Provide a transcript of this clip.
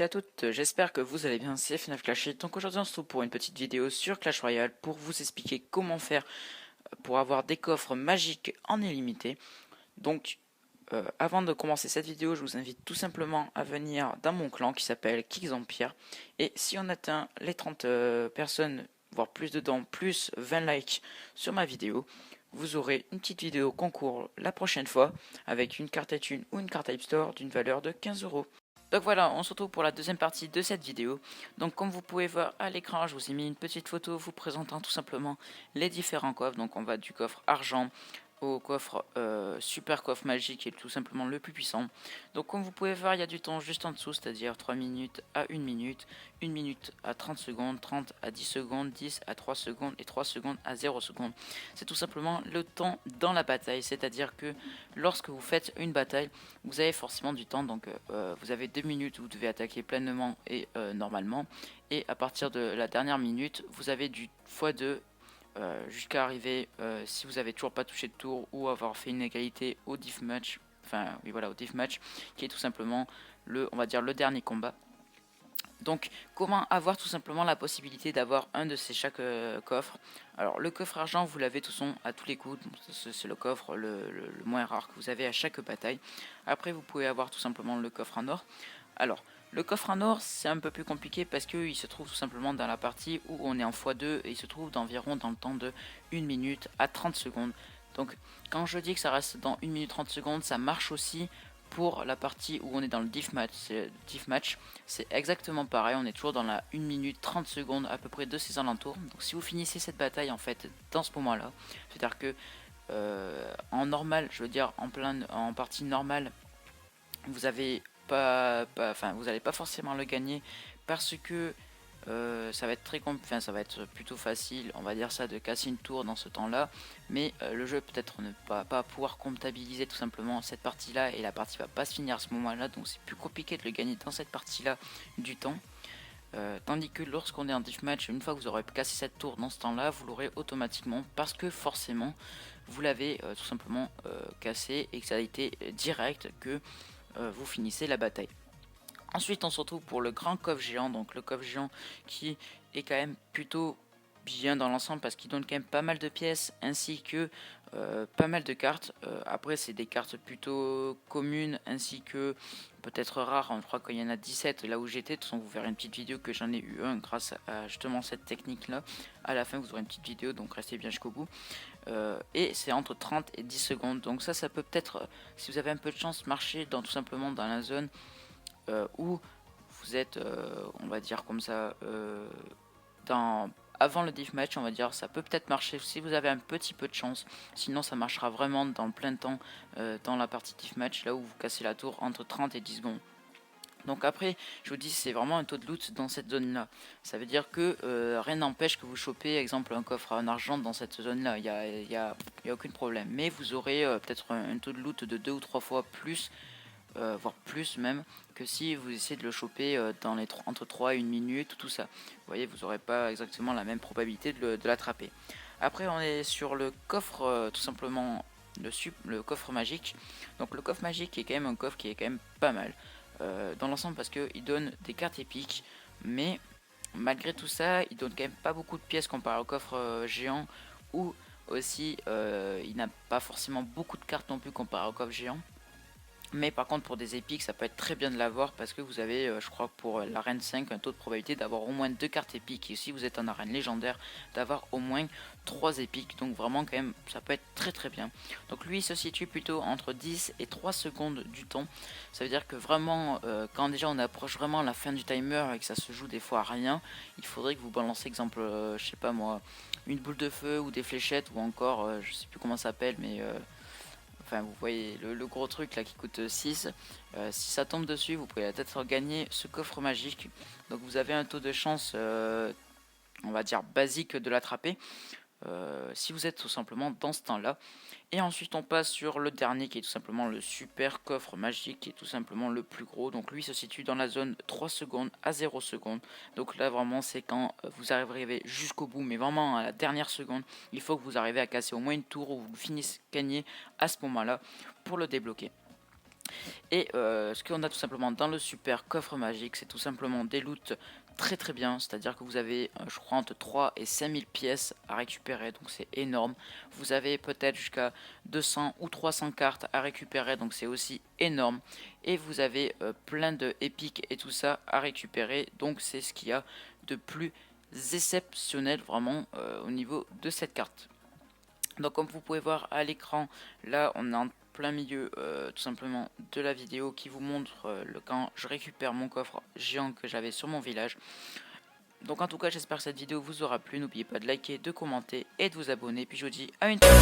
à toutes, j'espère que vous allez bien, c'est FNAF Clash. Donc aujourd'hui on se retrouve pour une petite vidéo sur Clash Royale pour vous expliquer comment faire pour avoir des coffres magiques en illimité. Donc avant de commencer cette vidéo, je vous invite tout simplement à venir dans mon clan qui s'appelle Kixempire. Et si on atteint les 30 personnes, voire plus dedans, plus 20 likes sur ma vidéo, vous aurez une petite vidéo concours la prochaine fois avec une carte iTunes ou une carte App Store d'une valeur de 15 €. Donc voilà, on se retrouve pour la deuxième partie de cette vidéo. Donc comme vous pouvez voir à l'écran, je vous ai mis une petite photo vous présentant tout simplement les différents coffres. Donc on va du coffre argent au coffre super coffre magique qui est tout simplement le plus puissant. Donc comme vous pouvez voir, il y a du temps juste en dessous, c'est-à-dire 3 minutes à 1 minute à 30 secondes, 30 à 10 secondes, 10 à 3 secondes et 3 secondes à 0 secondes. C'est tout simplement le temps dans la bataille, c'est-à-dire que lorsque vous faites une bataille, vous avez forcément du temps, donc vous avez 2 minutes où vous devez attaquer pleinement et normalement, et à partir de la dernière minute, vous avez du x2 jusqu'à arriver, si vous avez toujours pas touché de tour ou avoir fait une égalité au diff match, enfin oui voilà au diff match, qui est tout simplement on va dire le dernier combat. Donc comment avoir tout simplement la possibilité d'avoir un de ces chaque coffre. Alors le coffre argent vous l'avez à tous les coups, c'est le coffre le moins rare que vous avez à chaque bataille. Après vous pouvez avoir tout simplement le coffre en or. Alors le coffre en or c'est un peu plus compliqué parce qu'il se trouve tout simplement dans la partie où on est en x2 et il se trouve d'environ dans le temps de 1 minute à 30 secondes. Donc quand je dis que ça reste dans 1 minute 30 secondes, ça marche aussi pour la partie où on est dans le diff match. C'est exactement pareil, on est toujours dans la 1 minute 30 secondes à peu près de ces alentours. Donc si vous finissez cette bataille en fait dans ce moment là, c'est à dire que en normal, je veux dire en partie normale, vous avez vous n'allez pas forcément le gagner parce que ça va être ça va être plutôt facile, on va dire ça, de casser une tour dans ce temps-là, mais le jeu peut-être ne va pas pouvoir comptabiliser tout simplement cette partie-là et la partie va pas se finir à ce moment-là, donc c'est plus compliqué de le gagner dans cette partie-là du temps. Tandis que lorsqu'on est en diff match, une fois que vous aurez cassé cette tour dans ce temps-là, vous l'aurez automatiquement parce que forcément vous l'avez tout simplement cassé et que ça a été direct que vous finissez la bataille. Ensuite on se retrouve pour le grand coffre géant, donc le coffre géant qui est quand même plutôt bien dans l'ensemble parce qu'il donne quand même pas mal de pièces ainsi que pas mal de cartes. Après c'est des cartes plutôt communes ainsi que peut-être rares, je crois qu'il y en a 17 là où j'étais. De toute façon vous verrez une petite vidéo que j'en ai eu un grâce à justement cette technique là. À la fin vous aurez une petite vidéo, donc restez bien jusqu'au bout. Et c'est entre 30 et 10 secondes, donc ça peut peut-être, si vous avez un peu de chance, marcher tout simplement dans la zone où vous êtes, on va dire comme ça, avant le diff match, on va dire, ça peut peut-être marcher si vous avez un petit peu de chance. Sinon, ça marchera vraiment dans le plein temps dans la partie diff match, là où vous cassez la tour entre 30 et 10 secondes. Donc après, je vous dis, c'est vraiment un taux de loot dans cette zone-là. Ça veut dire que rien n'empêche que vous chopez, exemple, un coffre en argent dans cette zone-là. Il y a aucun problème. Mais vous aurez peut-être un taux de loot de 2 ou 3 fois plus, voire plus même, que si vous essayez de le choper dans entre 3 et 1 minute, tout ça. Vous voyez, vous n'aurez pas exactement la même probabilité de l'attraper. Après, on est sur le coffre, tout simplement, le coffre magique. Donc le coffre magique est quand même un coffre qui est quand même pas mal dans l'ensemble parce qu'il donne des cartes épiques, mais malgré tout ça, il donne quand même pas beaucoup de pièces comparé au coffre géant, ou aussi il n'a pas forcément beaucoup de cartes non plus comparé au coffre géant. Mais par contre pour des épiques ça peut être très bien de l'avoir parce que vous avez je crois pour l'arène 5 un taux de probabilité d'avoir au moins 2 cartes épiques, et si vous êtes en arène légendaire d'avoir au moins 3 épiques, donc vraiment quand même ça peut être très très bien. Donc lui il se situe plutôt entre 10 et 3 secondes du temps, ça veut dire que vraiment quand déjà on approche vraiment la fin du timer et que ça se joue des fois à rien, il faudrait que vous balancez exemple je sais pas moi, une boule de feu ou des fléchettes ou encore je sais plus comment ça s'appelle mais enfin vous voyez le gros truc là qui coûte 6, si ça tombe dessus vous pouvez peut-être gagner ce coffre magique. Donc vous avez un taux de chance on va dire basique de l'attraper si vous êtes tout simplement dans ce temps là. Et ensuite on passe sur le dernier qui est tout simplement le super coffre magique, qui est tout simplement le plus gros. Donc lui se situe dans la zone 3 secondes à 0 secondes. Donc là vraiment c'est quand vous arrivez jusqu'au bout, mais vraiment à la dernière seconde. Il faut que vous arrivez à casser au moins une tour ou vous finissez gagner à ce moment là pour le débloquer. Et ce qu'on a tout simplement dans le super coffre magique, c'est tout simplement des loots très bien, c'est-à-dire que vous avez je crois entre 3 et 5000 pièces à récupérer, donc c'est énorme. Vous avez peut-être jusqu'à 200 ou 300 cartes à récupérer, donc c'est aussi énorme. Et vous avez plein de épiques et tout ça à récupérer, donc c'est ce qu'il y a de plus exceptionnel vraiment au niveau de cette carte. Donc comme vous pouvez voir à l'écran, là on est en plein milieu tout simplement de la vidéo qui vous montre quand je récupère mon coffre géant que j'avais sur mon village. Donc en tout cas j'espère que cette vidéo vous aura plu, n'oubliez pas de liker, de commenter et de vous abonner, puis je vous dis à une prochaine.